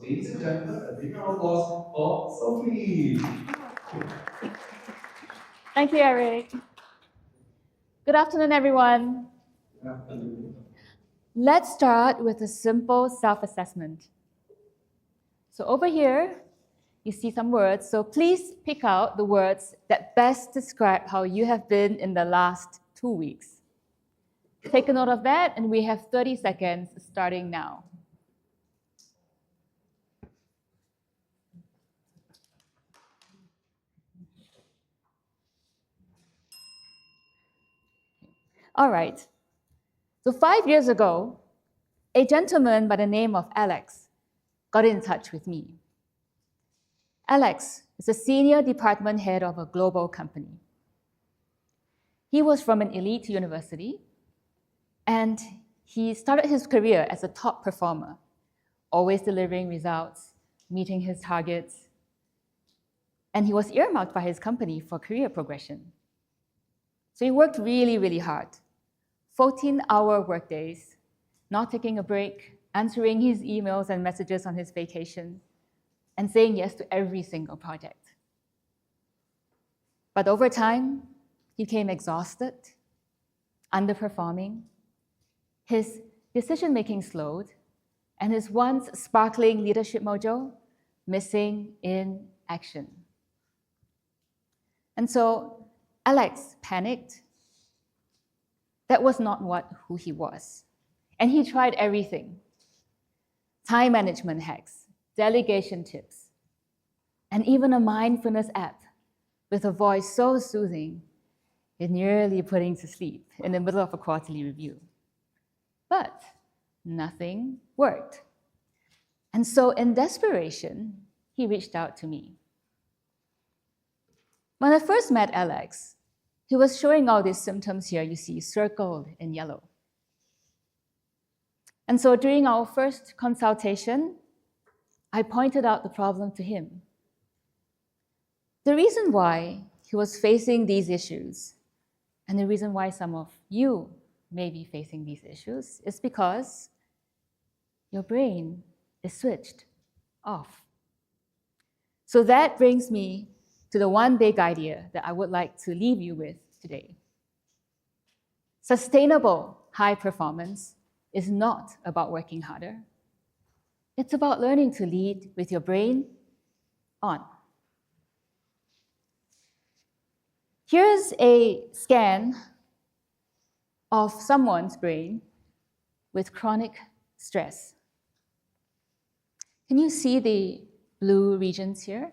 ladies and gentlemen, a big round of applause for Sophie. Thank you, Eric. Good afternoon, everyone. Good afternoon. Let's start with a simple self-assessment. So over here, you see some words. So please pick out the words that best describe how you have been in the last 2 weeks. Take a note of that, and we have 30 seconds starting now. All right. So 5 years ago, a gentleman by the name of Alex got in touch with me. Alex is a senior department head of a global company. He was from an elite university, and he started his career as a top performer, always delivering results, meeting his targets, and he was earmarked by his company for career progression. So he worked really, really hard, 14-hour workdays, not taking a break, answering his emails and messages on his vacation, and saying yes to every single project. But over time, he became exhausted, underperforming, his decision-making slowed, and his once sparkling leadership mojo missing in action. And so Alex panicked. That was not who he was. And he tried everything: time management hacks, delegation tips, and even a mindfulness app with a voice so soothing it nearly put him to sleep in the middle of a quarterly review. But nothing worked. And so in desperation, he reached out to me. When I first met Alex, he was showing all these symptoms here you see circled in yellow. And so during our first consultation, I pointed out the problem to him. The reason why he was facing these issues, and the reason why some of you may be facing these issues, is because your brain is switched off. So that brings me to the one big idea that I would like to leave you with today. Sustainable high performance is not about working harder. It's about learning to lead with your brain on. Here's a scan of someone's brain with chronic stress. Can you see the blue regions here?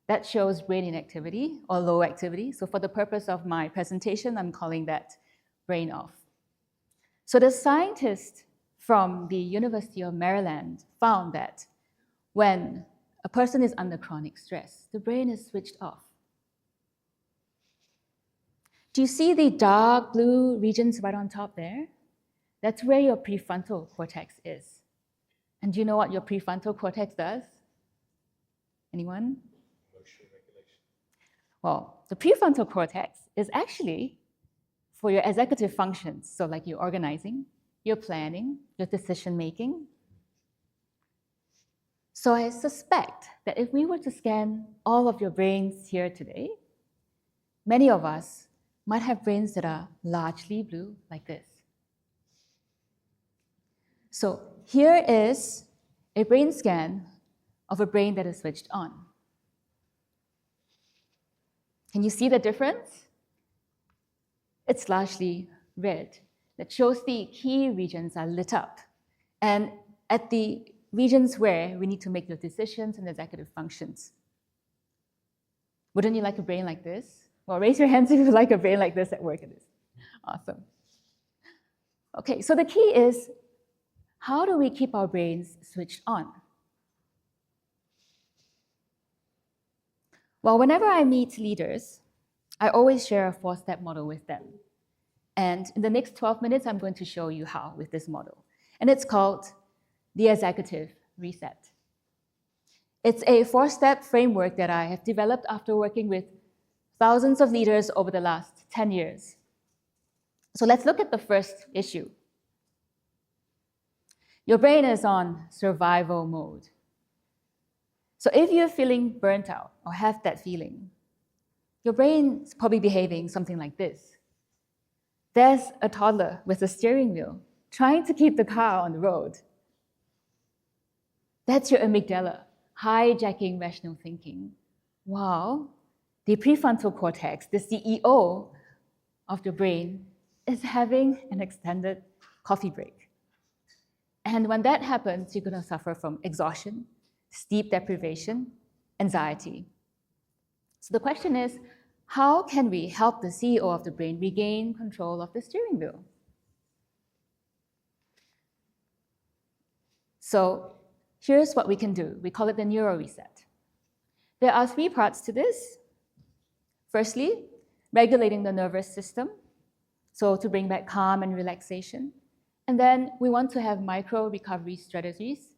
That shows brain inactivity or low activity. So for the purpose of my presentation, I'm calling that brain off. So the scientist from the University of Maryland found that when a person is under chronic stress, the brain is switched off. Do you see the dark blue regions right on top there? That's where your prefrontal cortex is. And do you know what your prefrontal cortex does? Anyone? Emotional regulation. Well, the prefrontal cortex is actually for your executive functions, so like your organizing, your planning, your decision-making. So I suspect that if we were to scan all of your brains here today, many of us might have brains that are largely blue like this. So here is a brain scan of a brain that is switched on. Can you see the difference? It's largely red. That shows the key regions are lit up. And at the regions where we need to make the decisions and executive functions. Wouldn't you like a brain like this? Well, raise your hands if you like a brain like this at work. It is awesome. Okay, so the key is, how do we keep our brains switched on? Well, whenever I meet leaders, I always share a 4-step model with them. And in the next 12 minutes, I'm going to show you how with this model. And it's called the Executive Reset. It's a 4-step framework that I have developed after working with thousands of leaders over the last 10 years. So let's look at the first issue. Your brain is on survival mode. So if you're feeling burnt out or have that feeling, your brain is probably behaving something like this. There's a toddler with a steering wheel trying to keep the car on the road. That's your amygdala, hijacking rational thinking. While the prefrontal cortex, the CEO of the brain, is having an extended coffee break. And when that happens, you're going to suffer from exhaustion, sleep deprivation, anxiety. So the question is, how can we help the CEO of the brain regain control of the steering wheel? So here's what we can do. We call it the neuro reset. There are 3 parts to this. Firstly, regulating the nervous system, so to bring back calm and relaxation. And then we want to have micro recovery strategies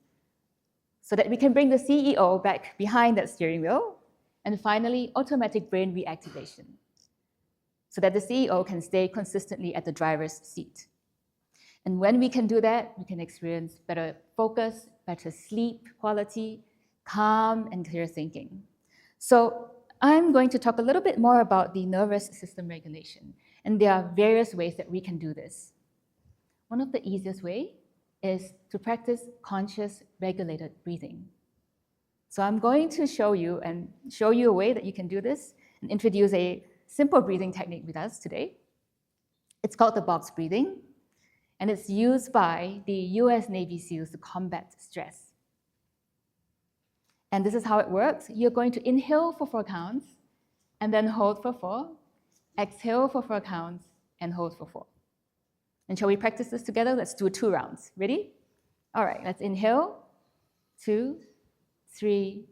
so that we can bring the CEO back behind that steering wheel. And finally, automatic brain reactivation, so that the CEO can stay consistently at the driver's seat. And when we can do that, we can experience better focus, better sleep quality, calm and clear thinking. So I'm going to talk a little bit more about the nervous system regulation. And there are various ways that we can do this. One of the easiest ways is to practice conscious regulated breathing. So I'm going to show you a way that you can do this and introduce a simple breathing technique with us today. It's called the box breathing, and it's used by the US Navy SEALs to combat stress. And this is how it works. You're going to inhale for 4 counts, and then hold for 4, exhale for 4 counts, and hold for 4. And shall we practice this together? Let's do 2 rounds. Ready? All right, let's inhale, 2, 3,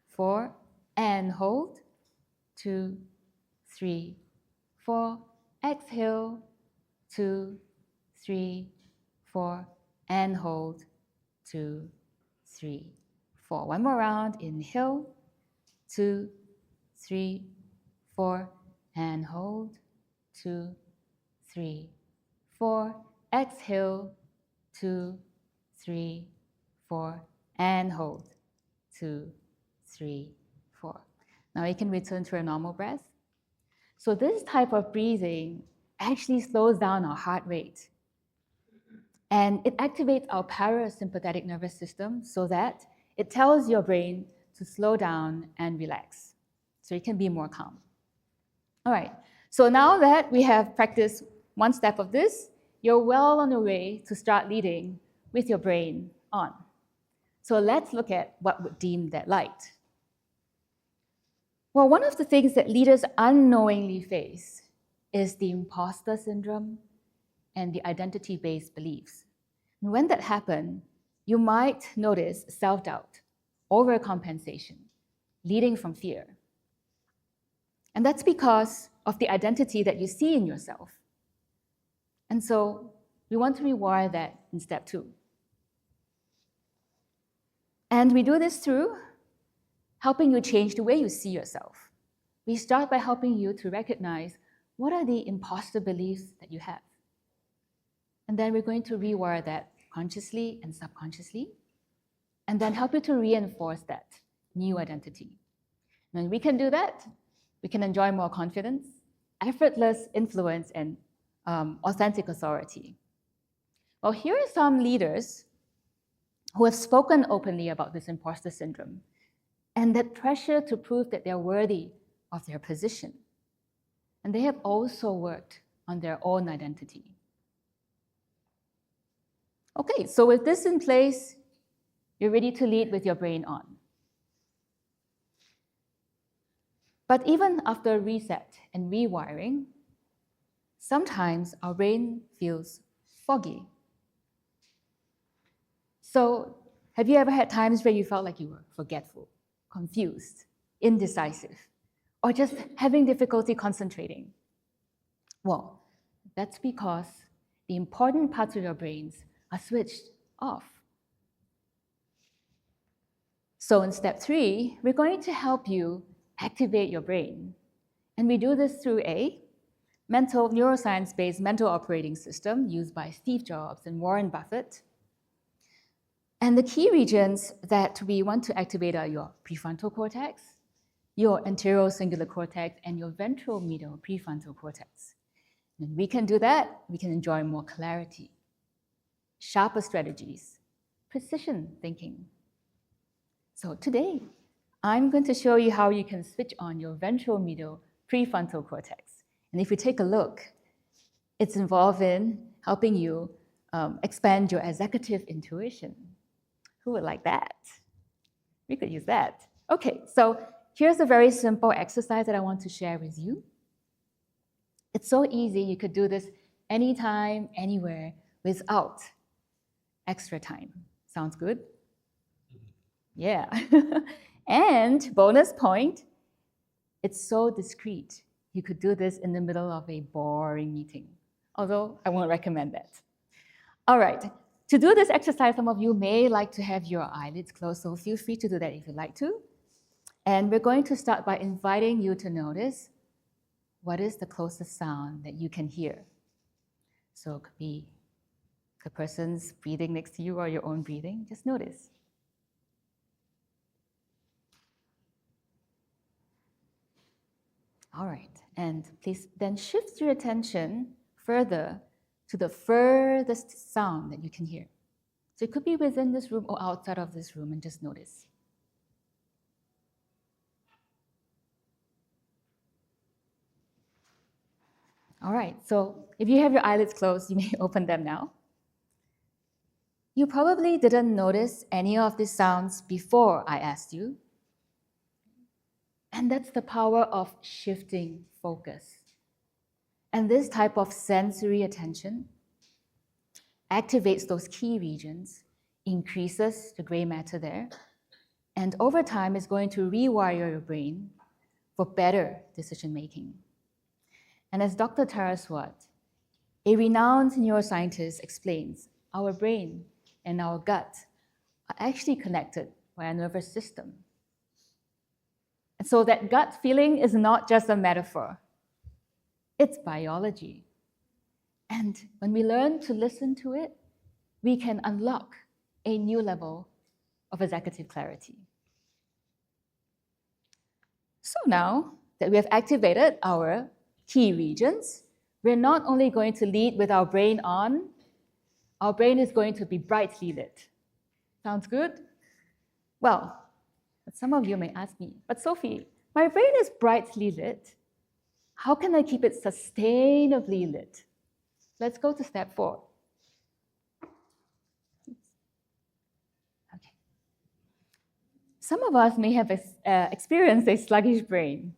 4, and hold, 2, 3, 4, exhale, 2, 3, 4, and hold, 2, 3, 4. One more round, inhale, 2, 3, 4, and hold, 2, 3, 4, exhale, 2, 3, 4, and hold, 2, 3, 4. Now you can return to a normal breath. So this type of breathing actually slows down our heart rate. And it activates our parasympathetic nervous system so that it tells your brain to slow down and relax, so you can be more calm. All right, so now that we have practiced one step of this, you're well on your way to start leading with your brain on. So let's look at what would dim that light. Well, one of the things that leaders unknowingly face is the imposter syndrome and the identity-based beliefs. And when that happens, you might notice self-doubt, overcompensation, leading from fear. And that's because of the identity that you see in yourself. And so we want to rewire that in step 2. And we do this through helping you change the way you see yourself. We start by helping you to recognize what are the imposter beliefs that you have. And then we're going to rewire that consciously and subconsciously, and then help you to reinforce that new identity. When we can do that, we can enjoy more confidence, effortless influence, and authentic authority. Well, here are some leaders who have spoken openly about this imposter syndrome and that pressure to prove that they're worthy of their position. And they have also worked on their own identity. Okay, so with this in place, you're ready to lead with your brain on. But even after reset and rewiring, sometimes our brain feels foggy. So have you ever had times where you felt like you were forgetful, confused, indecisive, or just having difficulty concentrating? Well, that's because the important parts of your brains are switched off. So in step 3, we're going to help you activate your brain. And we do this through a neuroscience-based mental operating system used by Steve Jobs and Warren Buffett. And the key regions that we want to activate are your prefrontal cortex, your anterocingulate cortex, and your ventral medial prefrontal cortex. When we can do that, we can enjoy more clarity, sharper strategies, precision thinking. So today, I'm going to show you how you can switch on your ventral medial prefrontal cortex. And if you take a look, it's involved in helping you expand your executive intuition. Who would like that? We could use that. Okay, so here's a very simple exercise that I want to share with you. It's so easy, you could do this anytime, anywhere, without extra time. Sounds good? Yeah. And bonus point, it's so discreet. You could do this in the middle of a boring meeting, although I won't recommend that. All right, to do this exercise, some of you may like to have your eyelids closed, so feel free to do that if you'd like to. And we're going to start by inviting you to notice what is the closest sound that you can hear. So it could be the person's breathing next to you or your own breathing. Just notice. All right, and please then shift your attention further to the furthest sound that you can hear. So it could be within this room or outside of this room, and just notice. All right, so if you have your eyelids closed, you may open them now. You probably didn't notice any of these sounds before I asked you. And that's the power of shifting focus. And this type of sensory attention activates those key regions, increases the gray matter there, and over time is going to rewire your brain for better decision making. And as Dr. Tara Swart, a renowned neuroscientist, explains, our brain and our gut are actually connected by a nervous system. And so that gut feeling is not just a metaphor, it's biology. And when we learn to listen to it, we can unlock a new level of executive clarity. So now that we have activated our key regions, we're not only going to lead with our brain on, our brain is going to be brightly lit. Sounds good? Well, some of you may ask me, but Sophie, my brain is brightly lit. How can I keep it sustainably lit? Let's go to step 4. Okay. Some of us may have experienced a sluggish brain,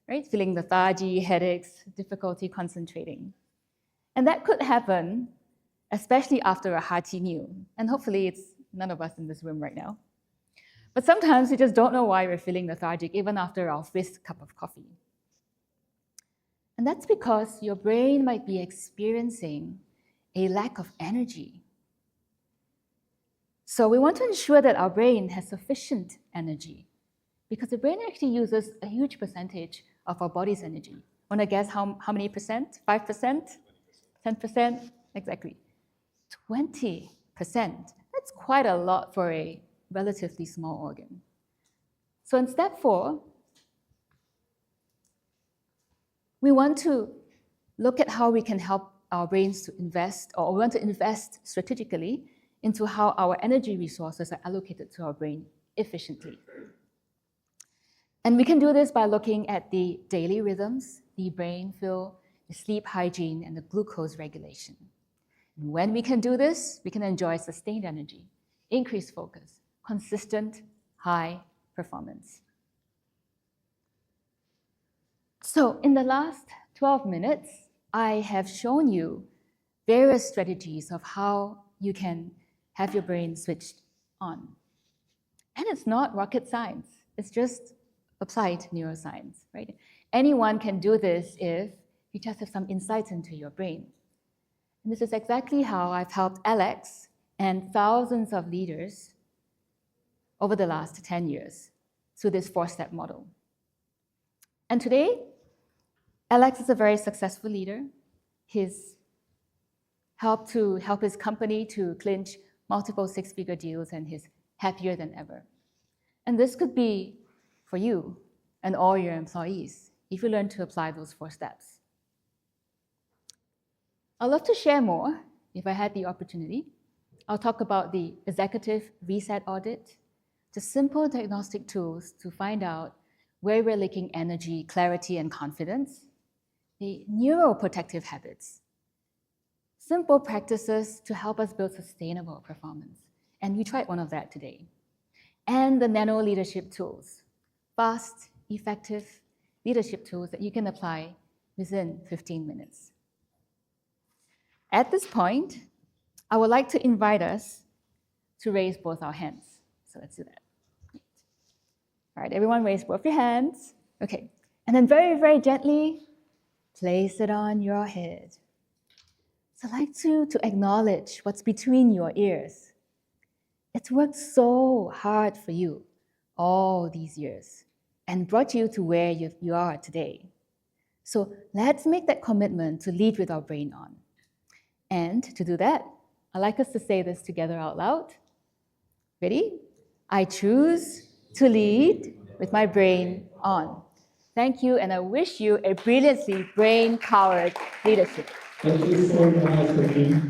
right? Feeling lethargy, headaches, difficulty concentrating. And that could happen, especially after a hearty meal. And hopefully it's none of us in this room right now. But sometimes we just don't know why we're feeling lethargic, even after our 5th cup of coffee. And that's because your brain might be experiencing a lack of energy. So we want to ensure that our brain has sufficient energy, because the brain actually uses a huge percentage of our body's energy. Want to guess how many percent? 5%? 10%? Exactly. 20%. That's quite a lot for a relatively small organ. So in step 4, we want to look at how we can help our brains to invest, or we want to invest strategically into how our energy resources are allocated to our brain efficiently. And we can do this by looking at the daily rhythms, the brain fill, the sleep hygiene, and the glucose regulation. And when we can do this, we can enjoy sustained energy, increased focus, consistent, high performance. So in the last 12 minutes, I have shown you various strategies of how you can have your brain switched on. And it's not rocket science. It's just applied neuroscience, right? Anyone can do this if you just have some insights into your brain. And this is exactly how I've helped Alex and thousands of leaders over the last 10 years through this 4-step model. And today, Alex is a very successful leader. He's helped his company to clinch multiple six-figure deals, and he's happier than ever. And this could be for you and all your employees if you learn to apply those 4 steps. I'd love to share more if I had the opportunity. I'll talk about the executive reset audit, the simple diagnostic tools to find out where we're lacking energy, clarity, and confidence, the neuroprotective habits, simple practices to help us build sustainable performance. And we tried one of that today. And the nano leadership tools, fast, effective leadership tools that you can apply within 15 minutes. At this point, I would like to invite us to raise both our hands. So let's do that. All right, everyone raise both your hands. Okay, and then very, very gently, place it on your head. So I'd like to acknowledge what's between your ears. It's worked so hard for you all these years and brought you to where you are today. So let's make that commitment to lead with our brain on. And to do that, I'd like us to say this together out loud. Ready? I choose to lead with my brain on. Thank you, and I wish you a brilliantly brain-powered leadership. Thank you so much, Sophie.